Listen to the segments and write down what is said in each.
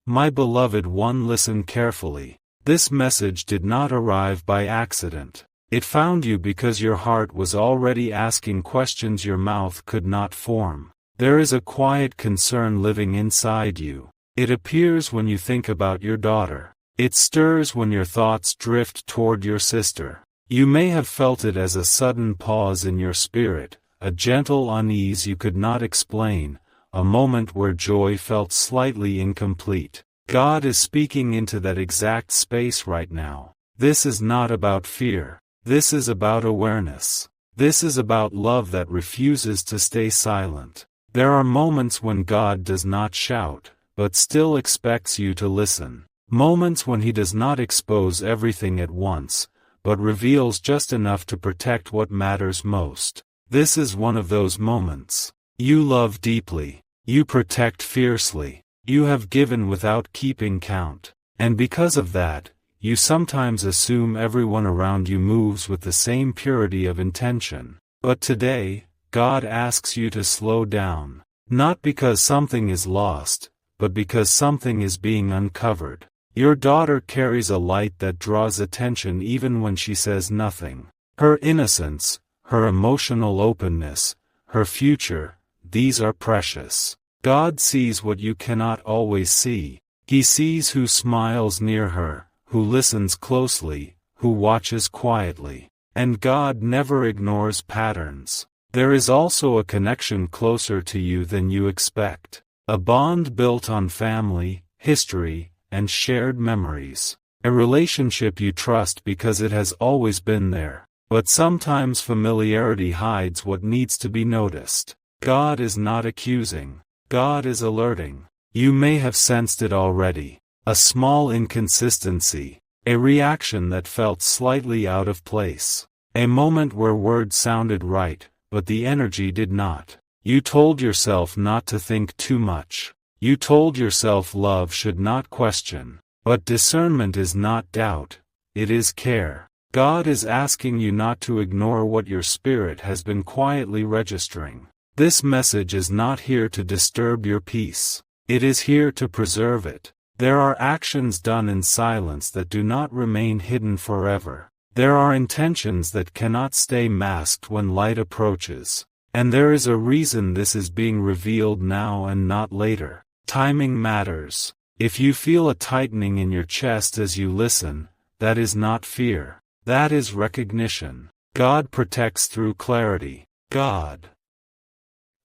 My beloved one, listen carefully. This message did not arrive by accident. It found you because your heart was already asking questions your mouth could not form. There is a quiet concern living inside you. It appears when you think about your daughter. It stirs when your thoughts drift toward your sister. You may have felt it as a sudden pause in your spirit, a gentle unease you could not explain, a moment where joy felt slightly incomplete. God is speaking into that exact space right now. This is not about fear. This is about awareness. This is about love that refuses to stay silent. There are moments when God does not shout, but still expects you to listen. Moments when He does not expose everything at once, but reveals just enough to protect what matters most. This is one of those moments. You love deeply. You protect fiercely. You have given without keeping count. And because of that, you sometimes assume everyone around you moves with the same purity of intention. But today, God asks you to slow down. Not because something is lost, but because something is being uncovered. Your daughter carries a light that draws attention even when she says nothing. Her innocence, her emotional openness, her future, these are precious. God sees what you cannot always see. He sees who smiles near her, who listens closely, who watches quietly. And God never ignores patterns. There is also a connection closer to you than you expect. A bond built on family, history, and shared memories. A relationship you trust because it has always been there. But sometimes familiarity hides what needs to be noticed. God is not accusing. God is alerting. You may have sensed it already. A small inconsistency. A reaction that felt slightly out of place. A moment where words sounded right, but the energy did not. You told yourself not to think too much. You told yourself love should not question. But discernment is not doubt. It is care. God is asking you not to ignore what your spirit has been quietly registering. This message is not here to disturb your peace. It is here to preserve it. There are actions done in silence that do not remain hidden forever. There are intentions that cannot stay masked when light approaches. And there is a reason this is being revealed now and not later. Timing matters. If you feel a tightening in your chest as you listen, that is not fear. That is recognition. God protects through clarity. God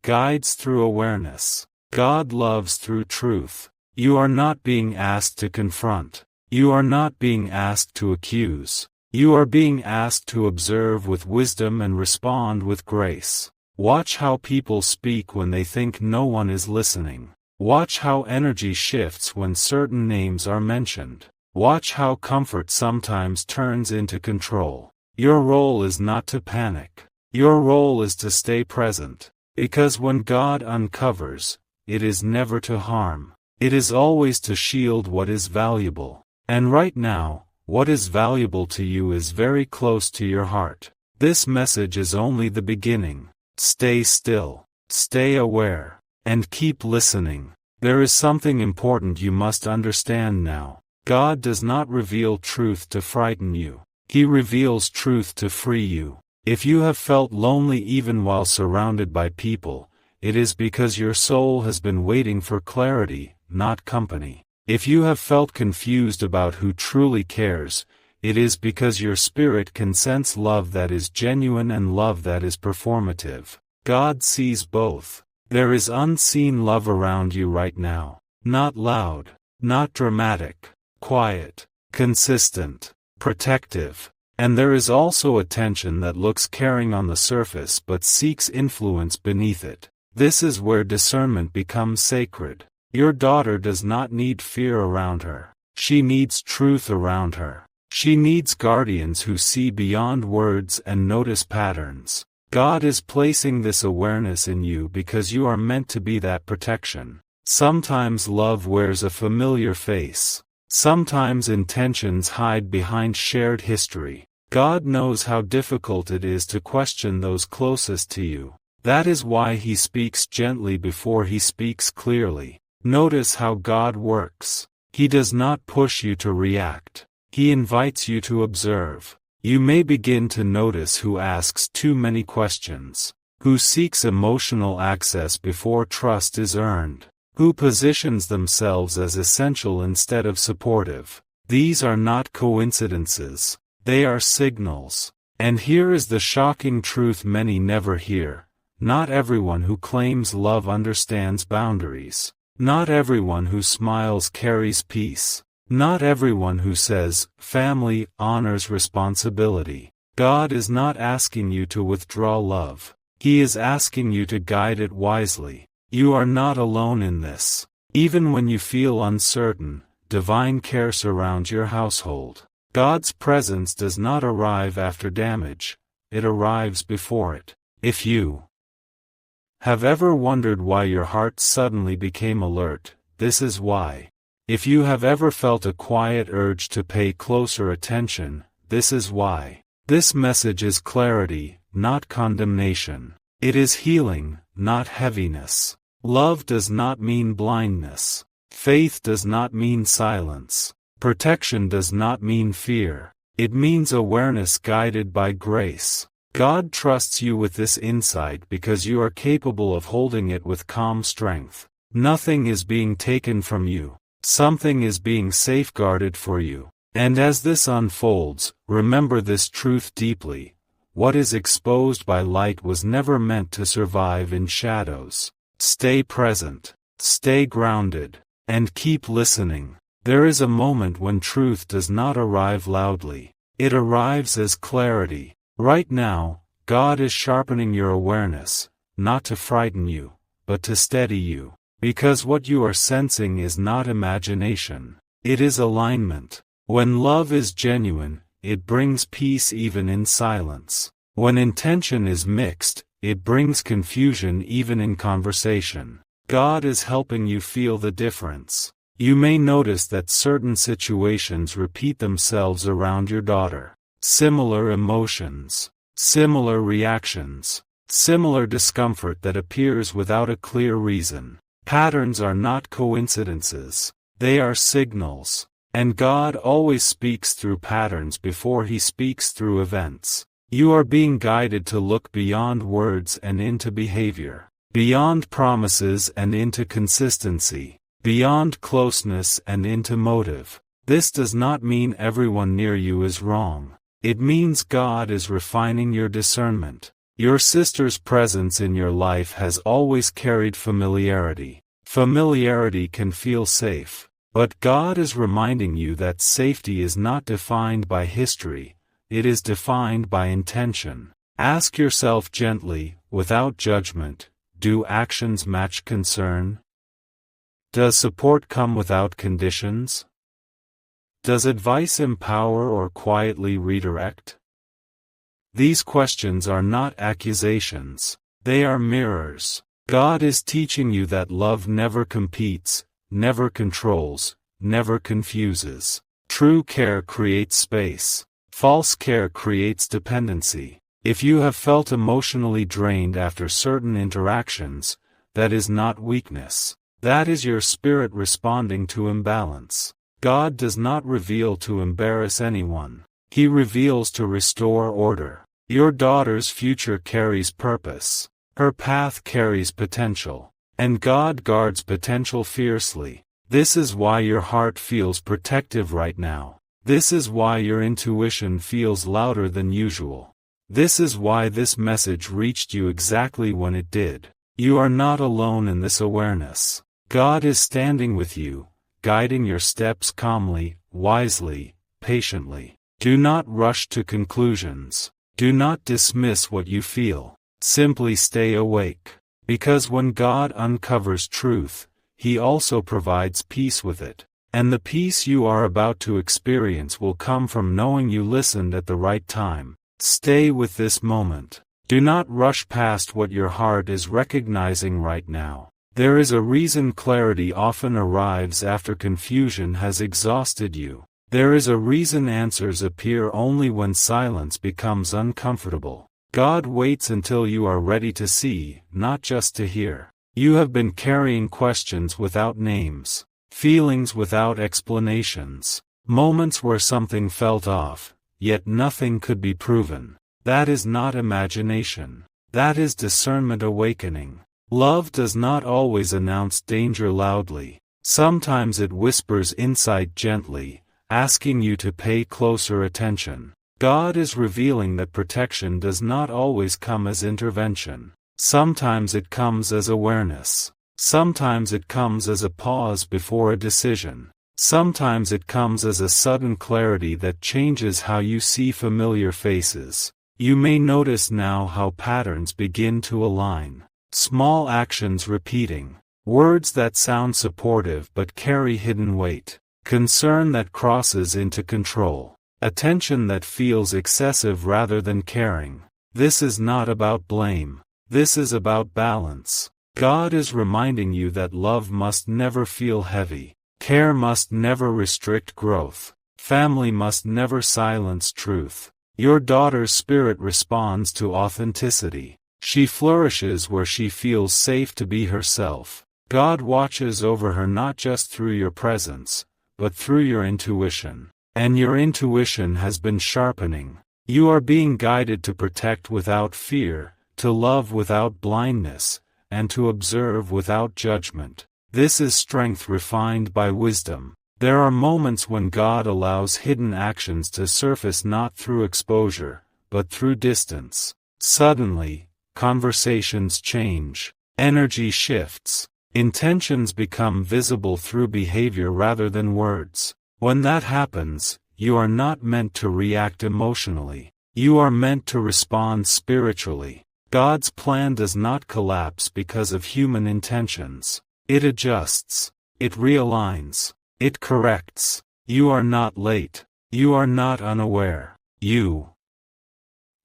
guides through awareness. God loves through truth. You are not being asked to confront. You are not being asked to accuse. You are being asked to observe with wisdom and respond with grace. Watch how people speak when they think no one is listening. Watch how energy shifts when certain names are mentioned. Watch how comfort sometimes turns into control. Your role is not to panic. Your role is to stay present. Because when God uncovers, it is never to harm. It is always to shield what is valuable. And right now, what is valuable to you is very close to your heart. This message is only the beginning. Stay still. Stay aware. And keep listening. There is something important you must understand now. God does not reveal truth to frighten you. He reveals truth to free you. If you have felt lonely even while surrounded by people, it is because your soul has been waiting for clarity, not company. If you have felt confused about who truly cares, it is because your spirit can sense love that is genuine and love that is performative. God sees both. There is unseen love around you right now. Not loud, not dramatic, quiet, consistent, protective. And there is also a tension that looks caring on the surface but seeks influence beneath it. This is where discernment becomes sacred. Your daughter does not need fear around her. She needs truth around her. She needs guardians who see beyond words and notice patterns. God is placing this awareness in you because you are meant to be that protection. Sometimes love wears a familiar face. Sometimes intentions hide behind shared history. God knows how difficult it is to question those closest to you. That is why He speaks gently before He speaks clearly. Notice how God works. He does not push you to react. He invites you to observe. You may begin to notice who asks too many questions, who seeks emotional access before trust is earned, who positions themselves as essential instead of supportive. These are not coincidences. They are signals. And here is the shocking truth many never hear. Not everyone who claims love understands boundaries. Not everyone who smiles carries peace. Not everyone who says, family, honors responsibility. God is not asking you to withdraw love. He is asking you to guide it wisely. You are not alone in this. Even when you feel uncertain, divine care surrounds your household. God's presence does not arrive after damage. It arrives before it. If you have ever wondered why your heart suddenly became alert, this is why. If you have ever felt a quiet urge to pay closer attention, this is why. This message is clarity, not condemnation. It is healing, not heaviness. Love does not mean blindness. Faith does not mean silence. Protection does not mean fear. It means awareness guided by grace. God trusts you with this insight because you are capable of holding it with calm strength. Nothing is being taken from you. Something is being safeguarded for you. And as this unfolds, remember this truth deeply. What is exposed by light was never meant to survive in shadows. Stay present. Stay grounded. And keep listening. There is a moment when truth does not arrive loudly. It arrives as clarity. Right now, God is sharpening your awareness, not to frighten you, but to steady you. Because what you are sensing is not imagination. It is alignment. When love is genuine, it brings peace even in silence. When intention is mixed, it brings confusion even in conversation. God is helping you feel the difference. You may notice that certain situations repeat themselves around your daughter. Similar emotions, similar reactions, similar discomfort that appears without a clear reason. Patterns are not coincidences. They are signals. And God always speaks through patterns before He speaks through events. You are being guided to look beyond words and into behavior. Beyond promises and into consistency. Beyond closeness and into motive. This does not mean everyone near you is wrong. It means God is refining your discernment. Your sister's presence in your life has always carried familiarity. Familiarity can feel safe. But God is reminding you that safety is not defined by history. It is defined by intention. Ask yourself gently, without judgment, do actions match concern? Does support come without conditions? Does advice empower or quietly redirect? These questions are not accusations. They are mirrors. God is teaching you that love never competes, never controls, never confuses. True care creates space. False care creates dependency. If you have felt emotionally drained after certain interactions, that is not weakness. That is your spirit responding to imbalance. God does not reveal to embarrass anyone. He reveals to restore order. Your daughter's future carries purpose. Her path carries potential. And God guards potential fiercely. This is why your heart feels protective right now. This is why your intuition feels louder than usual. This is why this message reached you exactly when it did. You are not alone in this awareness. God is standing with you, guiding your steps calmly, wisely, patiently. Do not rush to conclusions. Do not dismiss what you feel. Simply stay awake. Because when God uncovers truth, He also provides peace with it. And the peace you are about to experience will come from knowing you listened at the right time. Stay with this moment. Do not rush past what your heart is recognizing right now. There is a reason clarity often arrives after confusion has exhausted you. There is a reason answers appear only when silence becomes uncomfortable. God waits until you are ready to see, not just to hear. You have been carrying questions without names. feelings without explanations, moments where something felt off, yet nothing could be proven. That is not imagination. That is discernment awakening. Love does not always announce danger loudly. Sometimes it whispers insight gently, asking you to pay closer attention. God is revealing that protection does not always come as intervention. Sometimes it comes as awareness. Sometimes it comes as a pause before a decision. Sometimes it comes as a sudden clarity that changes how you see familiar faces. You may notice now how patterns begin to align. Small actions repeating. Words that sound supportive but carry hidden weight. Concern that crosses into control. Attention that feels excessive rather than caring. This is not about blame. This is about balance. God is reminding you that love must never feel heavy. Care must never restrict growth. Family must never silence truth. Your daughter's spirit responds to authenticity. She flourishes where she feels safe to be herself. God watches over her not just through your presence, but through your intuition. And your intuition has been sharpening. You are being guided to protect without fear, to love without blindness, and to observe without judgment. This is strength refined by wisdom. There are moments when God allows hidden actions to surface not through exposure, but through distance. Suddenly, conversations change. Energy shifts. Intentions become visible through behavior rather than words. When that happens, you are not meant to react emotionally. You are meant to respond spiritually. God's plan does not collapse because of human intentions. It adjusts. It realigns. It corrects. You are not late. You are not unaware. You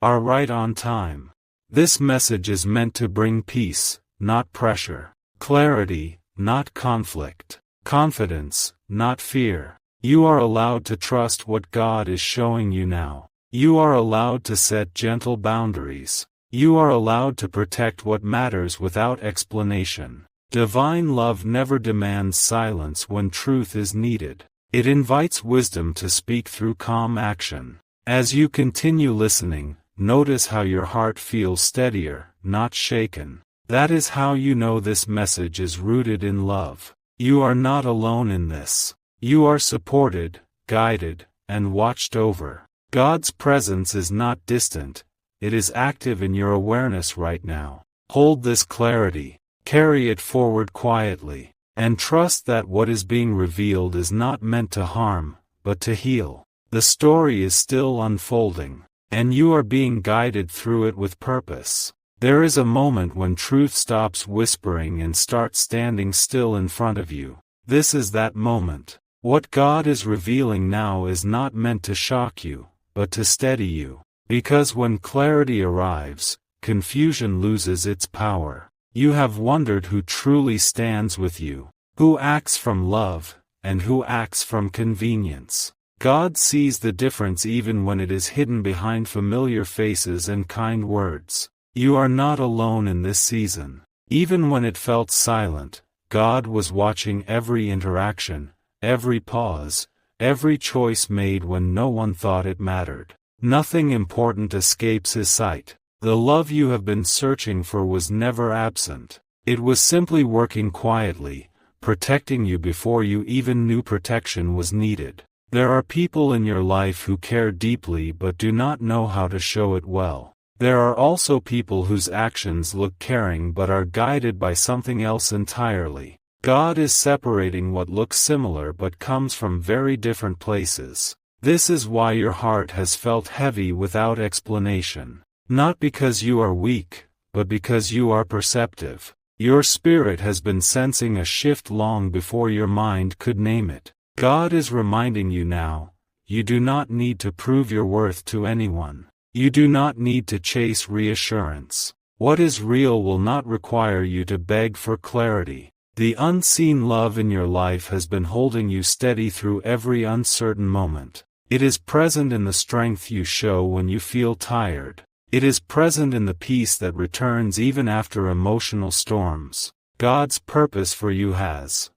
are right on time. This message is meant to bring peace, not pressure. Clarity, not conflict. Confidence, not fear. You are allowed to trust what God is showing you now. You are allowed to set gentle boundaries. You are allowed to protect what matters without explanation. Divine love never demands silence when truth is needed. It invites wisdom to speak through calm action. As you continue listening, notice how your heart feels steadier, not shaken. That is how you know this message is rooted in love. You are not alone in this. You are supported, guided, and watched over. God's presence is not distant. It is active in your awareness right now. Hold this clarity. Carry it forward quietly, and trust that what is being revealed is not meant to harm, but to heal. The story is still unfolding, and you are being guided through it with purpose. There is a moment when truth stops whispering and starts standing still in front of you. This is that moment. What God is revealing now is not meant to shock you, but to steady you. Because when clarity arrives, confusion loses its power. You have wondered who truly stands with you, who acts from love, and who acts from convenience. God sees the difference even when it is hidden behind familiar faces and kind words. You are not alone in this season. Even when it felt silent, God was watching every interaction, every pause, every choice made when no one thought it mattered. Nothing important escapes His sight. The love you have been searching for was never absent. It was simply working quietly, protecting you before you even knew protection was needed. There are people in your life who care deeply but do not know how to show it well. There are also people whose actions look caring but are guided by something else entirely. God is separating what looks similar but comes from very different places. This is why your heart has felt heavy without explanation. Not because you are weak, but because you are perceptive. Your spirit has been sensing a shift long before your mind could name it. God is reminding you now, you do not need to prove your worth to anyone. You do not need to chase reassurance. What is real will not require you to beg for clarity. The unseen love in your life has been holding you steady through every uncertain moment. It is present in the strength you show when you feel tired. It is present in the peace that returns even after emotional storms. God's purpose for you has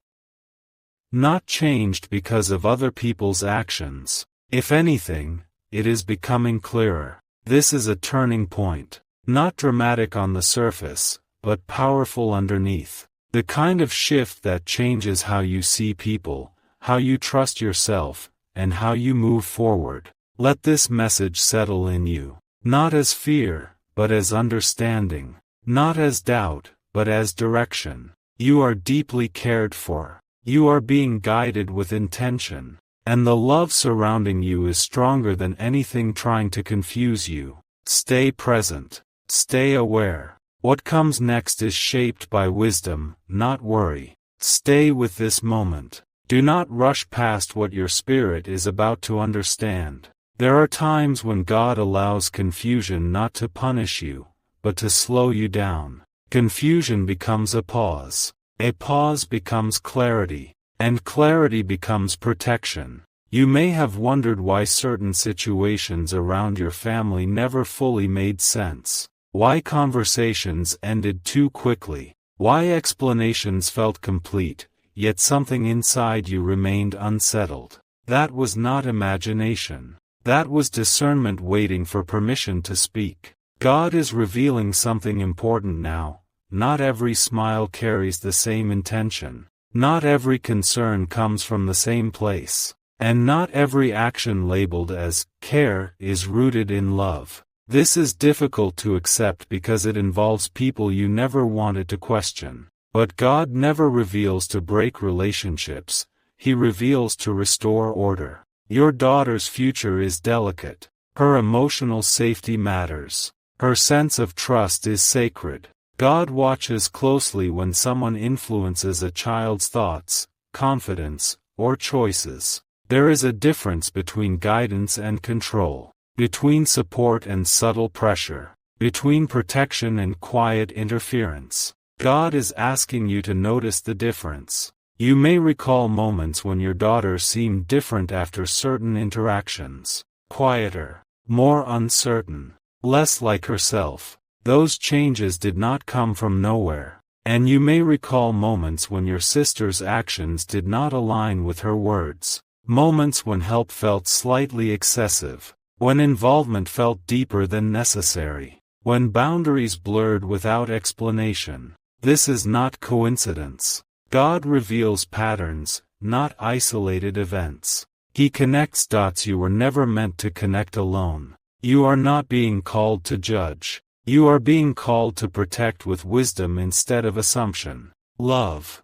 not changed because of other people's actions. If anything, it is becoming clearer. This is a turning point. Not dramatic on the surface, but powerful underneath. The kind of shift that changes how you see people, how you trust yourself, and how you move forward. Let this message settle in you. Not as fear, but as understanding. Not as doubt, but as direction. You are deeply cared for. You are being guided with intention. And the love surrounding you is stronger than anything trying to confuse you. Stay present. Stay aware. What comes next is shaped by wisdom, not worry. Stay with this moment. Do not rush past what your spirit is about to understand. There are times when God allows confusion not to punish you, but to slow you down. Confusion becomes a pause. A pause becomes clarity. And clarity becomes protection. You may have wondered why certain situations around your family never fully made sense. Why conversations ended too quickly. Why explanations felt complete, yet something inside you remained unsettled. That was not imagination. That was discernment waiting for permission to speak. God is revealing something important now. Not every smile carries the same intention. Not every concern comes from the same place. And not every action labeled as care is rooted in love. This is difficult to accept because it involves people you never wanted to question. But God never reveals to break relationships. He reveals to restore order. Your daughter's future is delicate. Her emotional safety matters. Her sense of trust is sacred. God watches closely when someone influences a child's thoughts, confidence, or choices. There is a difference between guidance and control, between support and subtle pressure, between protection and quiet interference. God is asking you to notice the difference. You may recall moments when your daughter seemed different after certain interactions. Quieter, more uncertain, less like herself. Those changes did not come from nowhere. And you may recall moments when your sister's actions did not align with her words. Moments when help felt slightly excessive. When involvement felt deeper than necessary. When boundaries blurred without explanation. This is not coincidence. God reveals patterns, not isolated events. He connects dots you were never meant to connect alone. You are not being called to judge. You are being called to protect with wisdom instead of assumption. Love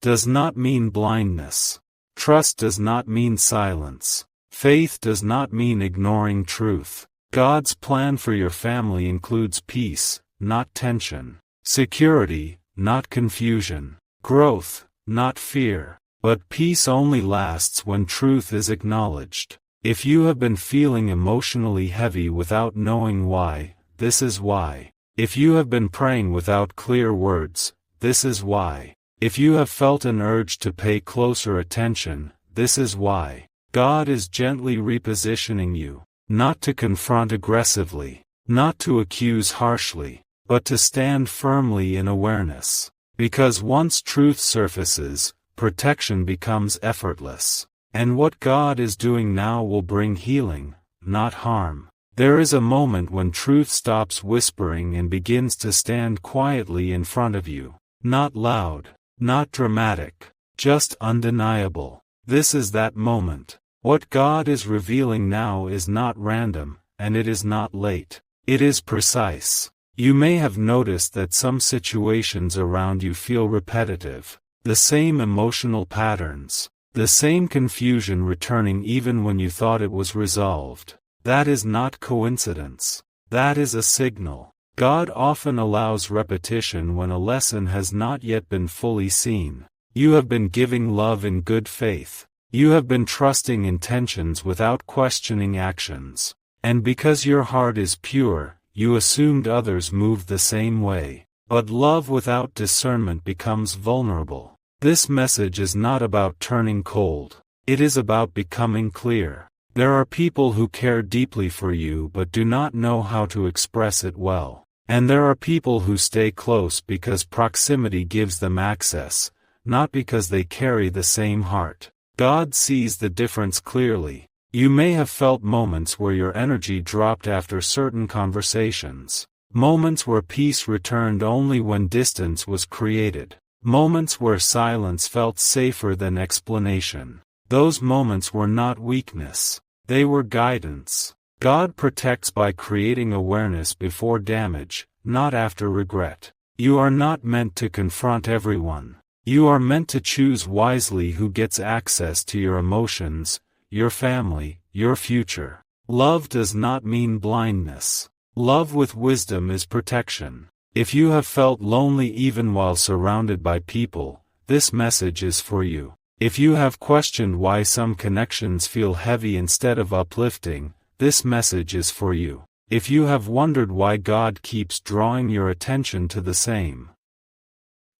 does not mean blindness. Trust does not mean silence. Faith does not mean ignoring truth. God's plan for your family includes peace, not tension. Security, not confusion. Growth, not fear. But peace only lasts when truth is acknowledged. If you have been feeling emotionally heavy without knowing why, this is why. If you have been praying without clear words, this is why. If you have felt an urge to pay closer attention, this is why. God is gently repositioning you, not to confront aggressively, not to accuse harshly, but to stand firmly in awareness. Because once truth surfaces, protection becomes effortless. And what God is doing now will bring healing, not harm. There is a moment when truth stops whispering and begins to stand quietly in front of you. Not loud, not dramatic, just undeniable. This is that moment. What God is revealing now is not random, and it is not late. It is precise. You may have noticed that some situations around you feel repetitive. The same emotional patterns. The same confusion returning even when you thought it was resolved. That is not coincidence. That is a signal. God often allows repetition when a lesson has not yet been fully seen. You have been giving love in good faith. You have been trusting intentions without questioning actions. And because your heart is pure, you assumed others moved the same way. But love without discernment becomes vulnerable. This message is not about turning cold. It is about becoming clear. There are people who care deeply for you but do not know how to express it well. And there are people who stay close because proximity gives them access, not because they carry the same heart. God sees the difference clearly. You may have felt moments where your energy dropped after certain conversations. Moments where peace returned only when distance was created. Moments where silence felt safer than explanation. Those moments were not weakness. They were guidance. God protects by creating awareness before damage, not after regret. You are not meant to confront everyone. You are meant to choose wisely who gets access to your emotions, your family, your future. Love does not mean blindness. Love with wisdom is protection. If you have felt lonely even while surrounded by people, this message is for you. If you have questioned why some connections feel heavy instead of uplifting, this message is for you. If you have wondered why God keeps drawing your attention to the same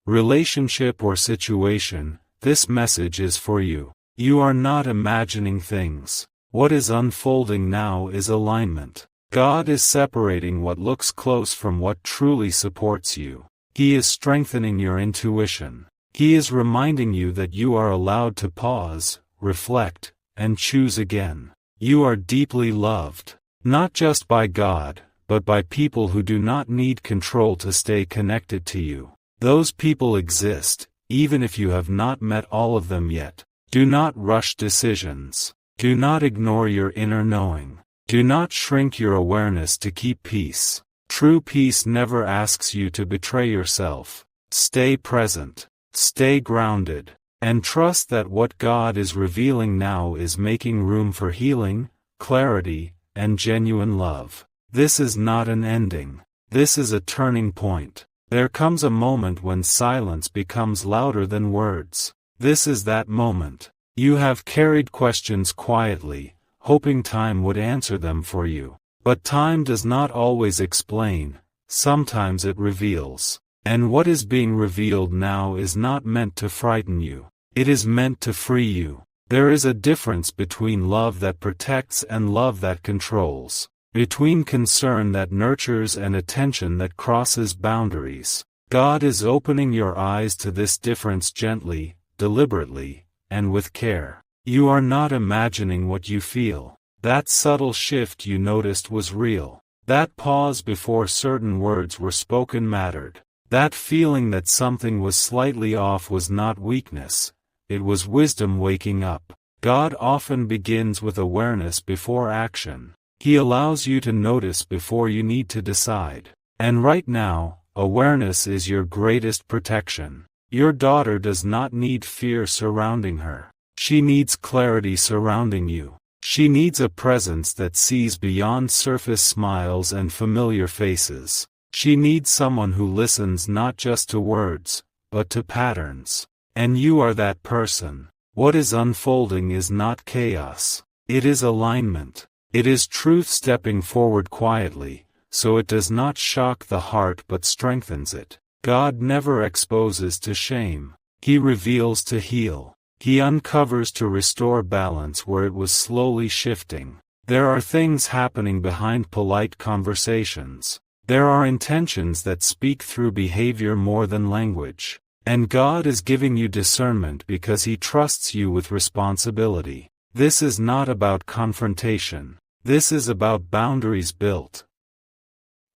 relationship or situation, this message is for you. You are not imagining things. What is unfolding now is alignment. God is separating what looks close from what truly supports you. He is strengthening your intuition. He is reminding you that you are allowed to pause, reflect, and choose again. You are deeply loved, not just by God, but by people who do not need control to stay connected to you. Those people exist, even if you have not met all of them yet. Do not rush decisions. Do not ignore your inner knowing. Do not shrink your awareness to keep peace. True peace never asks you to betray yourself. Stay present. Stay grounded. And trust that what God is revealing now is making room for healing, clarity, and genuine love. This is not an ending. This is a turning point. There comes a moment when silence becomes louder than words. This is that moment. You have carried questions quietly, hoping time would answer them for you. But time does not always explain, sometimes it reveals. And what is being revealed now is not meant to frighten you. It is meant to free you. There is a difference between love that protects and love that controls. Between concern that nurtures and attention that crosses boundaries. God is opening your eyes to this difference gently, deliberately, and with care. You are not imagining what you feel. That subtle shift you noticed was real. That pause before certain words were spoken mattered. That feeling that something was slightly off was not weakness. It was wisdom waking up. God often begins with awareness before action. He allows you to notice before you need to decide. And right now, awareness is your greatest protection. Your daughter does not need fear surrounding her. She needs clarity surrounding you. She needs a presence that sees beyond surface smiles and familiar faces. She needs someone who listens not just to words, but to patterns. And you are that person. What is unfolding is not chaos. It is alignment. It is truth stepping forward quietly, so it does not shock the heart but strengthens it. God never exposes to shame. He reveals to heal. He uncovers to restore balance where it was slowly shifting. There are things happening behind polite conversations. There are intentions that speak through behavior more than language. And God is giving you discernment because He trusts you with responsibility. This is not about confrontation. This is about boundaries built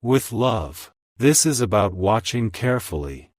with love. This is about watching carefully.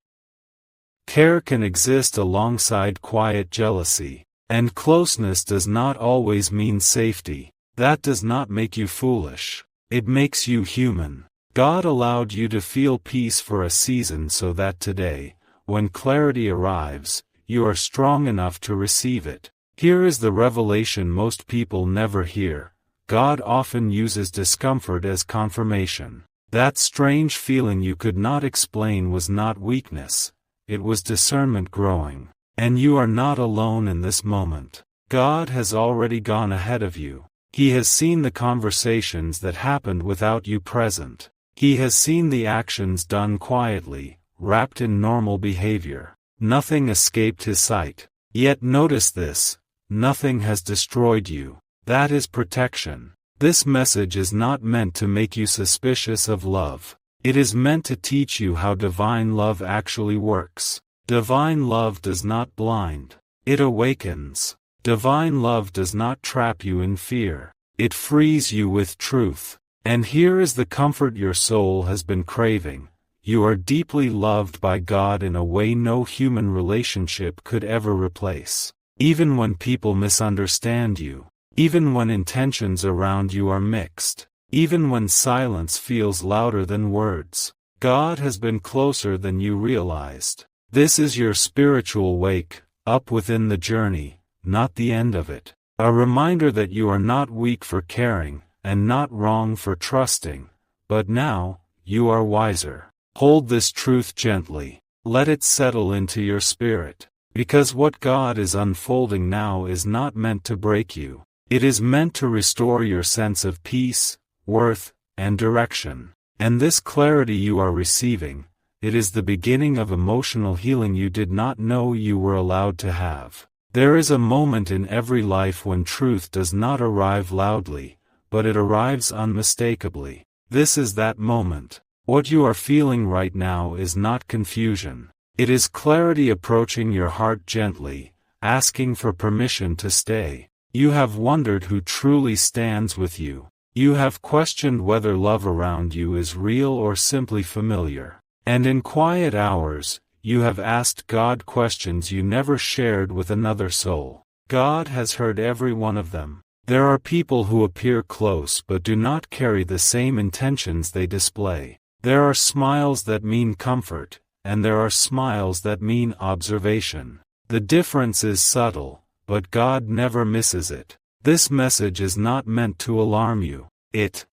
Care can exist alongside quiet jealousy. And closeness does not always mean safety. That does not make you foolish. It makes you human. God allowed you to feel peace for a season so that today, when clarity arrives, you are strong enough to receive it. Here is the revelation most people never hear. God often uses discomfort as confirmation. That strange feeling you could not explain was not weakness. It was discernment growing. And you are not alone in this moment. God has already gone ahead of you. He has seen the conversations that happened without you present. He has seen the actions done quietly, wrapped in normal behavior. Nothing escaped His sight. Yet notice this, nothing has destroyed you. That is protection. This message is not meant to make you suspicious of love. It is meant to teach you how divine love actually works. Divine love does not blind. It awakens. Divine love does not trap you in fear. It frees you with truth. And here is the comfort your soul has been craving. You are deeply loved by God in a way no human relationship could ever replace. Even when people misunderstand you. Even when intentions around you are mixed. Even when silence feels louder than words. God has been closer than you realized. This is your spiritual wake, up within the journey, not the end of it. A reminder that you are not weak for caring, and not wrong for trusting, but now, you are wiser. Hold this truth gently. Let it settle into your spirit. Because what God is unfolding now is not meant to break you. It is meant to restore your sense of peace, worth, and direction. And this clarity you are receiving, it is the beginning of emotional healing you did not know you were allowed to have. There is a moment in every life when truth does not arrive loudly, but it arrives unmistakably. This is that moment. What you are feeling right now is not confusion. It is clarity approaching your heart gently, asking for permission to stay. You have wondered who truly stands with you. You have questioned whether love around you is real or simply familiar. And in quiet hours, you have asked God questions you never shared with another soul. God has heard every one of them. There are people who appear close but do not carry the same intentions they display. There are smiles that mean comfort, and there are smiles that mean observation. The difference is subtle, but God never misses it. This message is not meant to alarm you. It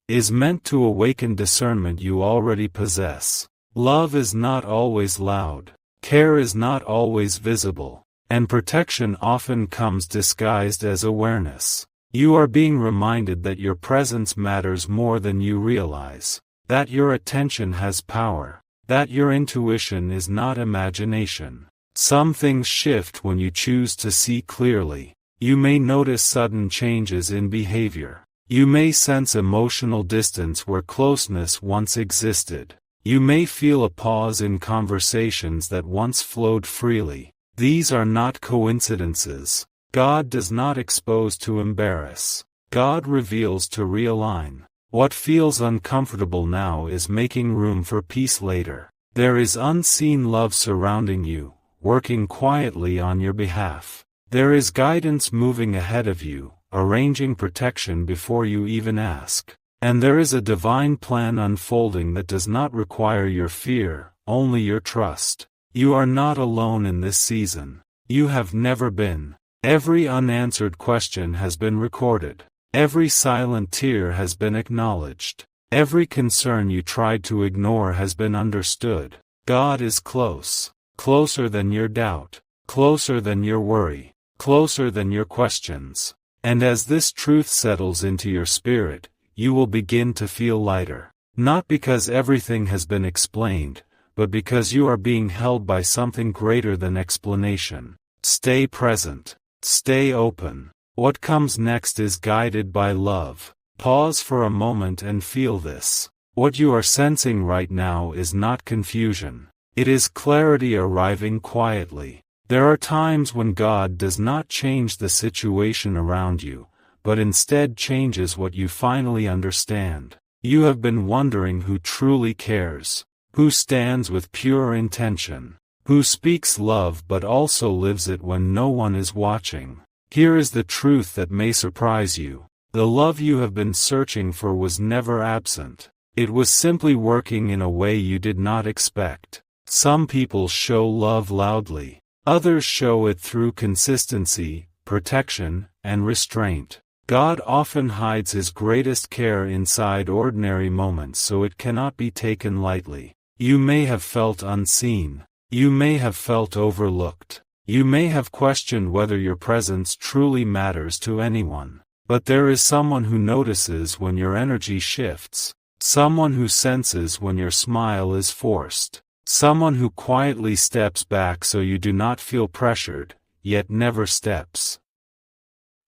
is meant to awaken discernment you already possess. Love is not always loud. Care is not always visible. And protection often comes disguised as awareness. You are being reminded that your presence matters more than you realize. That your attention has power. That your intuition is not imagination. Some things shift when you choose to see clearly. You may notice sudden changes in behavior. You may sense emotional distance where closeness once existed. You may feel a pause in conversations that once flowed freely. These are not coincidences. God does not expose to embarrass. God reveals to realign. What feels uncomfortable now is making room for peace later. There is unseen love surrounding you, working quietly on your behalf. There is guidance moving ahead of you, arranging protection before you even ask. And there is a divine plan unfolding that does not require your fear, only your trust. You are not alone in this season. You have never been. Every unanswered question has been recorded. Every silent tear has been acknowledged. Every concern you tried to ignore has been understood. God is close. Closer than your doubt. Closer than your worry. Closer than your questions. And as this truth settles into your spirit, you will begin to feel lighter. Not because everything has been explained, but because you are being held by something greater than explanation. Stay present. Stay open. What comes next is guided by love. Pause for a moment and feel this. What you are sensing right now is not confusion. It is clarity arriving quietly. There are times when God does not change the situation around you, but instead changes what you finally understand. You have been wondering who truly cares, who stands with pure intention, who speaks love but also lives it when no one is watching. Here is the truth that may surprise you. The love you have been searching for was never absent. It was simply working in a way you did not expect. Some people show love loudly. Others show it through consistency, protection, and restraint. God often hides His greatest care inside ordinary moments so it cannot be taken lightly. You may have felt unseen. You may have felt overlooked. You may have questioned whether your presence truly matters to anyone. But there is someone who notices when your energy shifts. Someone who senses when your smile is forced. Someone who quietly steps back so you do not feel pressured, yet never steps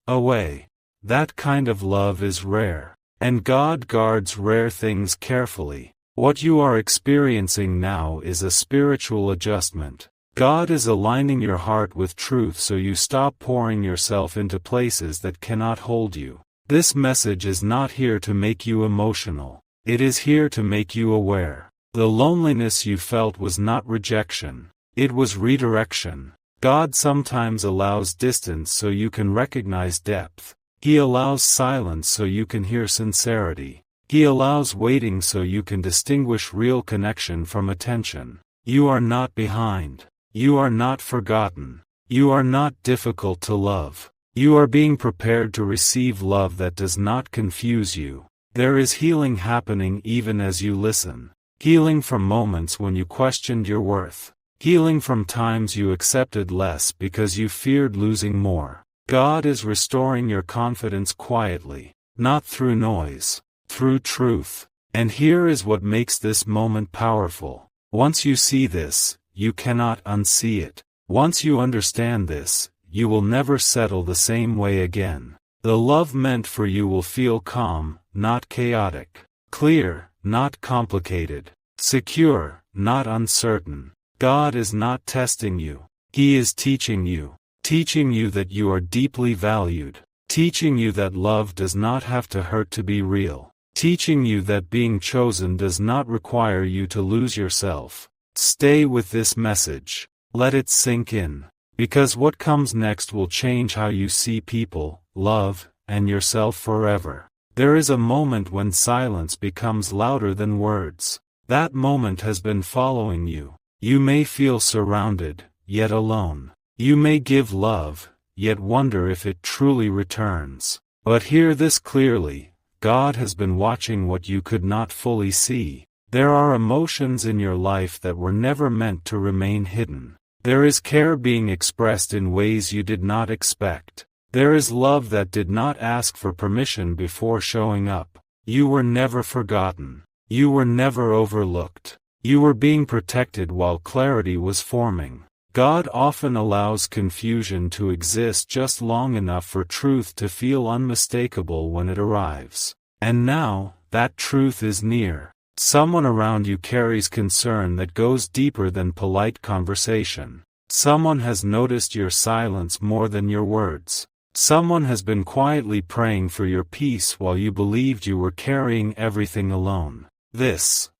away. That kind of love is rare. And God guards rare things carefully. What you are experiencing now is a spiritual adjustment. God is aligning your heart with truth so you stop pouring yourself into places that cannot hold you. This message is not here to make you emotional. It is here to make you aware. The loneliness you felt was not rejection. It was redirection. God sometimes allows distance so you can recognize depth. He allows silence so you can hear sincerity. He allows waiting so you can distinguish real connection from attention. You are not behind. You are not forgotten. You are not difficult to love. You are being prepared to receive love that does not confuse you. There is healing happening even as you listen. Healing from moments when you questioned your worth. Healing from times you accepted less because you feared losing more. God is restoring your confidence quietly, not through noise, through truth. And here is what makes this moment powerful. Once you see this, you cannot unsee it. Once you understand this, you will never settle the same way again. The love meant for you will feel calm, not chaotic. Clear, not complicated. Secure, not uncertain. God is not testing you. He is teaching you. Teaching you that you are deeply valued. Teaching you that love does not have to hurt to be real. Teaching you that being chosen does not require you to lose yourself. Stay with this message. Let it sink in. Because what comes next will change how you see people, love, and yourself forever. There is a moment when silence becomes louder than words. That moment has been following you. You may feel surrounded, yet alone. You may give love, yet wonder if it truly returns. But hear this clearly, God has been watching what you could not fully see. There are emotions in your life that were never meant to remain hidden. There is care being expressed in ways you did not expect. There is love that did not ask for permission before showing up. You were never forgotten. You were never overlooked. You were being protected while clarity was forming. God often allows confusion to exist just long enough for truth to feel unmistakable when it arrives. And now, that truth is near. Someone around you carries concern that goes deeper than polite conversation. Someone has noticed your silence more than your words. Someone has been quietly praying for your peace while you believed you were carrying everything alone. This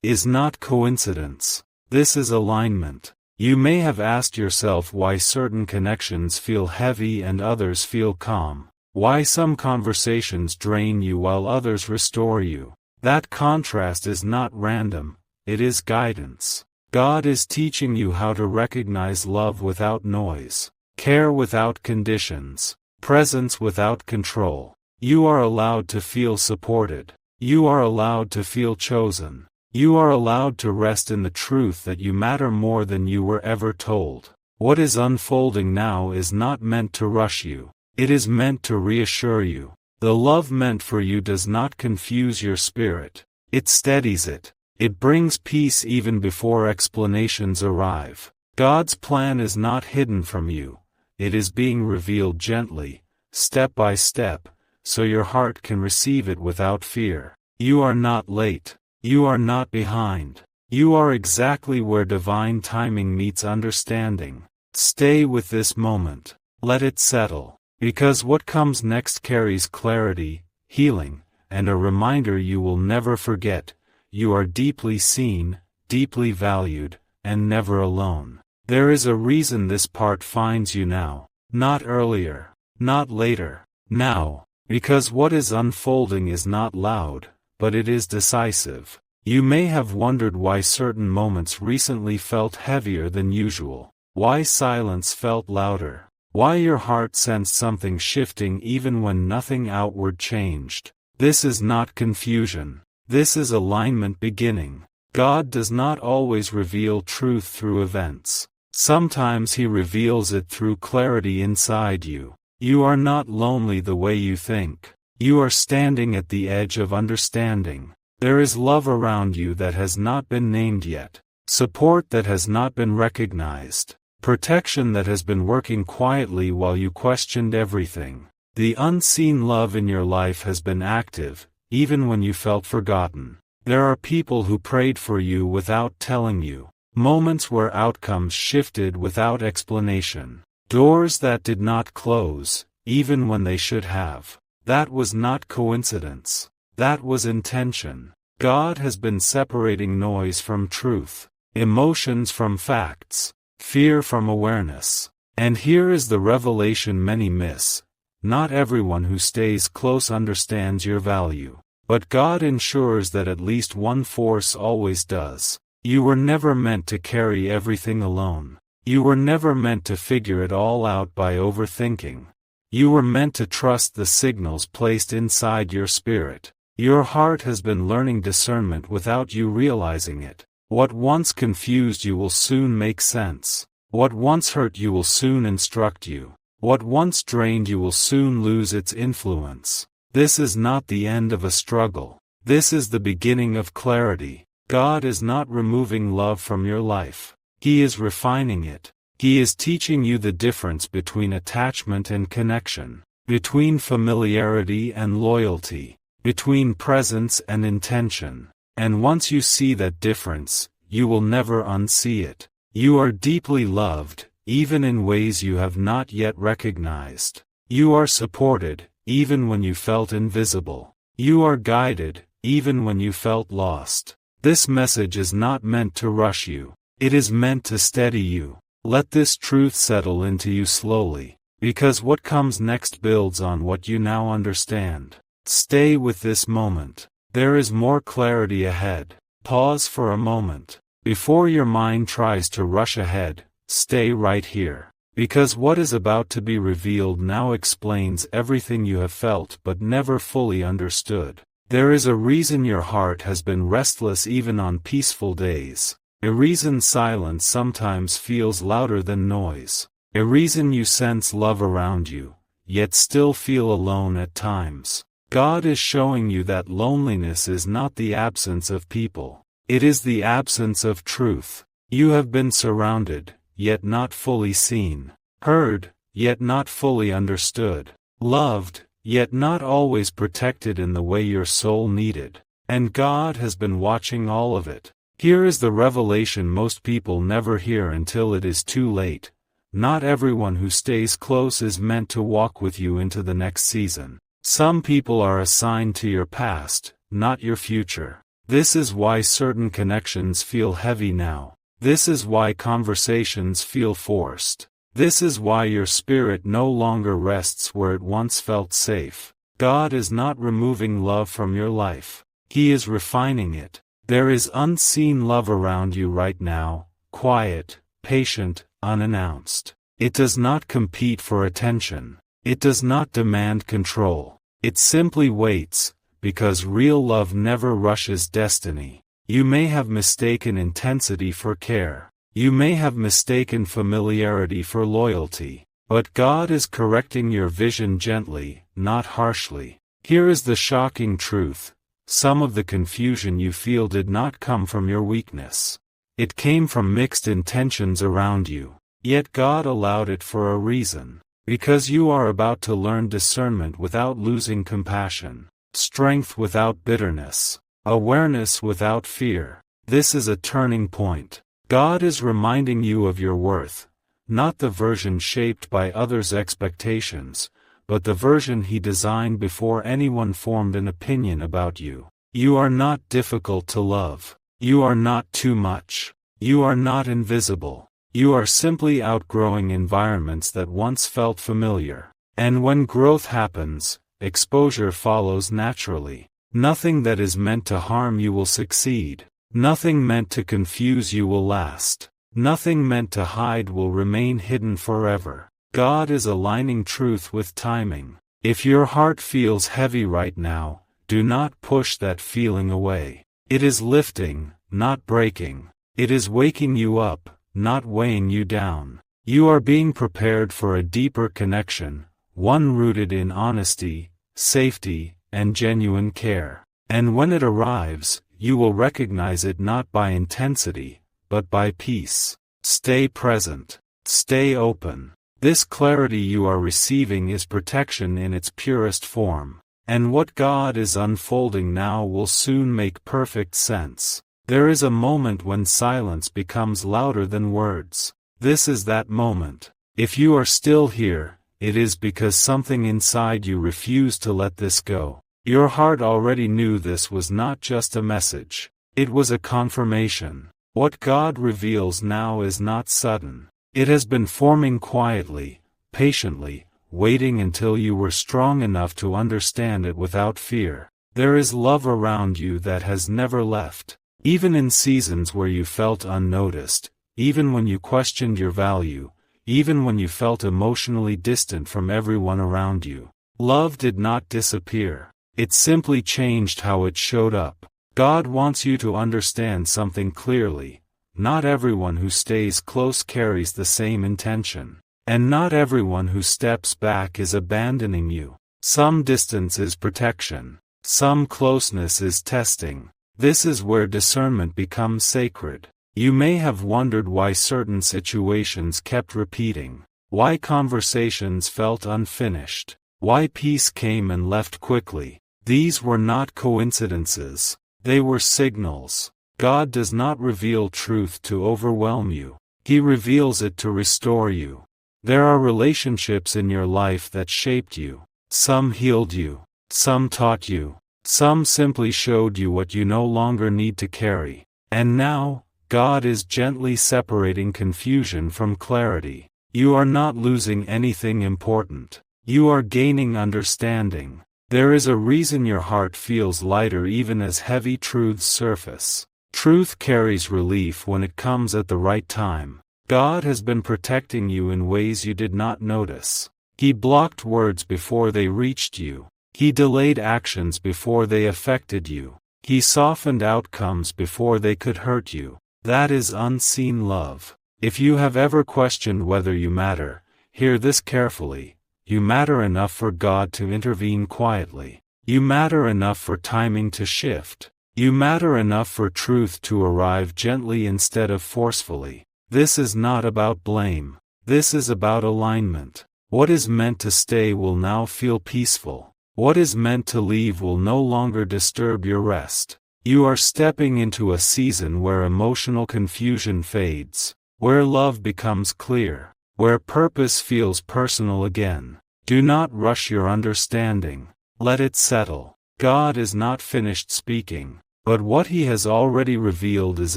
is not coincidence. This is alignment. You may have asked yourself why certain connections feel heavy and others feel calm. Why some conversations drain you while others restore you. That contrast is not random, it is guidance. God is teaching you how to recognize love without noise, care without conditions, presence without control. You are allowed to feel supported. You are allowed to feel chosen. You are allowed to rest in the truth that you matter more than you were ever told. What is unfolding now is not meant to rush you. It is meant to reassure you. The love meant for you does not confuse your spirit. It steadies it. It brings peace even before explanations arrive. God's plan is not hidden from you. It is being revealed gently, step by step, so your heart can receive it without fear. You are not late. You are not behind. You are exactly where divine timing meets understanding. Stay with this moment. Let it settle. Because what comes next carries clarity, healing, and a reminder you will never forget. You are deeply seen, deeply valued, and never alone. There is a reason this part finds you now. Not earlier. Not later. Now. Because what is unfolding is not loud, but it is decisive. You may have wondered why certain moments recently felt heavier than usual. Why silence felt louder. Why your heart sensed something shifting even when nothing outward changed. This is not confusion. This is alignment beginning. God does not always reveal truth through events. Sometimes He reveals it through clarity inside you. You are not lonely the way you think. You are standing at the edge of understanding. There is love around you that has not been named yet. Support that has not been recognized. Protection that has been working quietly while you questioned everything. The unseen love in your life has been active, even when you felt forgotten. There are people who prayed for you without telling you. Moments where outcomes shifted without explanation. Doors that did not close, even when they should have. That was not coincidence. That was intention. God has been separating noise from truth, emotions from facts, fear from awareness. And here is the revelation many miss. Not everyone who stays close understands your value. But God ensures that at least one force always does. You were never meant to carry everything alone. You were never meant to figure it all out by overthinking. You were meant to trust the signals placed inside your spirit. Your heart has been learning discernment without you realizing it. What once confused you will soon make sense. What once hurt you will soon instruct you. What once drained you will soon lose its influence. This is not the end of a struggle. This is the beginning of clarity. God is not removing love from your life. He is refining it. He is teaching you the difference between attachment and connection, between familiarity and loyalty, between presence and intention. And once you see that difference, you will never unsee it. You are deeply loved, even in ways you have not yet recognized. You are supported, even when you felt invisible. You are guided, even when you felt lost. This message is not meant to rush you. It is meant to steady you. Let this truth settle into you slowly, because what comes next builds on what you now understand. Stay with this moment. There is more clarity ahead. Pause for a moment. Before your mind tries to rush ahead, stay right here. Because what is about to be revealed now explains everything you have felt but never fully understood. There is a reason your heart has been restless even on peaceful days. A reason silence sometimes feels louder than noise. A reason you sense love around you, yet still feel alone at times. God is showing you that loneliness is not the absence of people. It is the absence of truth. You have been surrounded, yet not fully seen. Heard, yet not fully understood. Loved, yet not always protected in the way your soul needed. And God has been watching all of it. Here is the revelation most people never hear until it is too late. Not everyone who stays close is meant to walk with you into the next season. Some people are assigned to your past, not your future. This is why certain connections feel heavy now. This is why conversations feel forced. This is why your spirit no longer rests where it once felt safe. God is not removing love from your life. He is refining it. There is unseen love around you right now, quiet, patient, unannounced. It does not compete for attention. It does not demand control. It simply waits, because real love never rushes destiny. You may have mistaken intensity for care. You may have mistaken familiarity for loyalty. But God is correcting your vision gently, not harshly. Here is the shocking truth. Some of the confusion you feel did not come from your weakness. It came from mixed intentions around you. Yet God allowed it for a reason. Because you are about to learn discernment without losing compassion. Strength without bitterness. Awareness without fear. This is a turning point. God is reminding you of your worth, not the version shaped by others' expectations, but the version He designed before anyone formed an opinion about you. You are not difficult to love. You are not too much. You are not invisible. You are simply outgrowing environments that once felt familiar. And when growth happens, exposure follows naturally. Nothing that is meant to harm you will succeed. Nothing meant to confuse you will last. Nothing meant to hide will remain hidden forever. God is aligning truth with timing. If your heart feels heavy right now, do not push that feeling away. It is lifting, not breaking. It is waking you up, not weighing you down. You are being prepared for a deeper connection, one rooted in honesty, safety, and genuine care. And when it arrives, you will recognize it not by intensity, but by peace. Stay present. Stay open. This clarity you are receiving is protection in its purest form. And what God is unfolding now will soon make perfect sense. There is a moment when silence becomes louder than words. This is that moment. If you are still here, it is because something inside you refused to let this go. Your heart already knew this was not just a message. It was a confirmation. What God reveals now is not sudden. It has been forming quietly, patiently, waiting until you were strong enough to understand it without fear. There is love around you that has never left. Even in seasons where you felt unnoticed, even when you questioned your value, even when you felt emotionally distant from everyone around you, love did not disappear. It simply changed how it showed up. God wants you to understand something clearly. Not everyone who stays close carries the same intention. And not everyone who steps back is abandoning you. Some distance is protection. Some closeness is testing. This is where discernment becomes sacred. You may have wondered why certain situations kept repeating, why conversations felt unfinished, why peace came and left quickly. These were not coincidences. They were signals. God does not reveal truth to overwhelm you. He reveals it to restore you. There are relationships in your life that shaped you. Some healed you. Some taught you. Some simply showed you what you no longer need to carry. And now, God is gently separating confusion from clarity. You are not losing anything important. You are gaining understanding. There is a reason your heart feels lighter even as heavy truths surface. Truth carries relief when it comes at the right time. God has been protecting you in ways you did not notice. He blocked words before they reached you. He delayed actions before they affected you. He softened outcomes before they could hurt you. That is unseen love. If you have ever questioned whether you matter, hear this carefully. You matter enough for God to intervene quietly. You matter enough for timing to shift. You matter enough for truth to arrive gently instead of forcefully. This is not about blame. This is about alignment. What is meant to stay will now feel peaceful. What is meant to leave will no longer disturb your rest. You are stepping into a season where emotional confusion fades, where love becomes clear, where purpose feels personal again. Do not rush your understanding. Let it settle. God is not finished speaking, but what He has already revealed is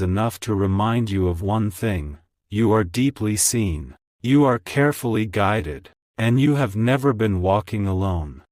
enough to remind you of one thing. You are deeply seen. You are carefully guided. And you have never been walking alone.